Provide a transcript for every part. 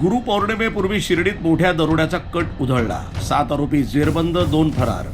गुरुपौर्णिमेपूर्वी शिर्डीत मोठ्या दरोड्याचा कट उधळला. 7 आरोपी जेरबंद, 2 फरार.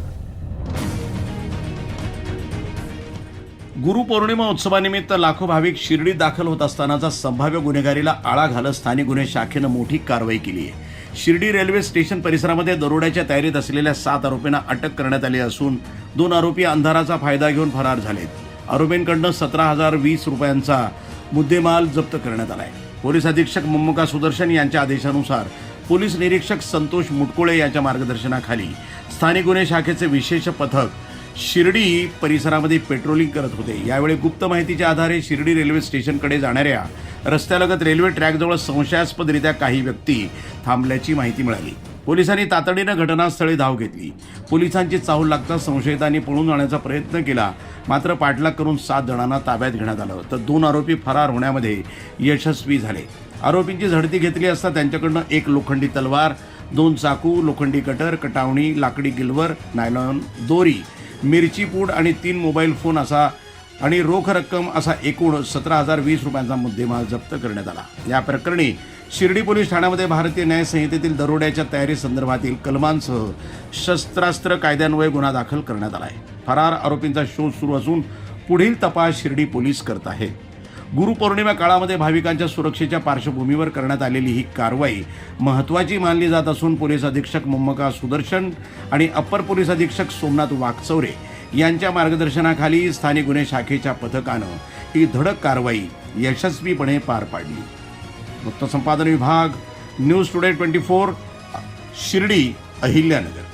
गुरुपौर्णिमा उत्सवानिमित्त लाखो भाविक शिर्डीत दाखल होत असतानाचा संभाव्य गुन्हेगारीला आळा घालत स्थानिक गुन्हे शाखेनं मोठी कारवाई केली आहे. शिर्डी रेल्वे स्टेशन परिसरामध्ये दरोड्याच्या तयारीत असलेल्या 7 आरोपींना अटक करण्यात आली असून 2 आरोपी अंधाराचा फायदा घेऊन फरार झालेत. आरोपींकडनं 17,020 रुपयांचा मुद्देमाल जप्त करण्यात आलाय. पोलीस अधीक्षक मम्मुका सुदर्शन यांच्या आदेशानुसार पोलीस निरीक्षक संतोष मुटकुळे यांच्या मार्गदर्शनाखाली स्थानिक गुन्हे शाखेचे विशेष पथक शिर्डी परिसरामध्ये पेट्रोलिंग करत होते. यावेळी गुप्त माहितीच्या आधारे शिर्डी रेल्वे स्टेशनकडे जाणाऱ्या रस्त्यालगत रेल्वे ट्रॅकजवळ संशयास्पदरित्या काही व्यक्ती थांबल्याची माहिती मिळाली. पोलिसांनी तातडीनं घटनास्थळी धाव घेतली. पोलिसांची चाहूल लागता संशयितांनी पळून जाण्याचा प्रयत्न केला, मात्र पाठलाग करून 7 जणांना ताब्यात घेण्यात आलं, तर 2 आरोपी फरार होण्यामध्ये यशस्वी झाले. आरोपींची झडती घेतली असता त्यांच्याकडनं 1 लोखंडी तलवार, 2 चाकू, लोखंडी कटर, कटावणी, लाकडी गिलवर, नायलॉन दोरी, मिरची पूड आणि 3 मोबाईल फोन असा आणि रोख रक्कम असा एकूण 17,020 रुपयांचा मुद्देमाल जप्त करण्यात आला. या प्रकरणी शिर्डी पोलीस ठाण्यामध्ये भारतीय न्याय संहितेतील दरोड्याच्या तयारी संदर्भातील कलमांसह शस्त्रास्त्र कायद्यान्वये गुन्हा दाखल करण्यात आला आहे. फरार आरोपींचा शोध सुरू असून पुढील तपास शिर्डी पोलीस करत आहेत. गुरुपौर्णिमा काळामध्ये भाविकांच्या सुरक्षेच्या पार्श्वभूमीवर करण्यात आलेली ही कारवाई महत्त्वाची मानली जात असून पोलीस अधीक्षक मम्मुका सुदर्शन आणि अप्पर पोलीस अधीक्षक सोमनाथ वाकचौरे यांच्या मार्गदर्शनाखाली स्थानिक गुन्हे शाखेच्या पथकानं ही धडक कारवाई यशस्वीपणे पार पाडली. वृत्तसंपादन विभाग, न्यूज टुडे 24, शिर्डी, अहिल्यानगर.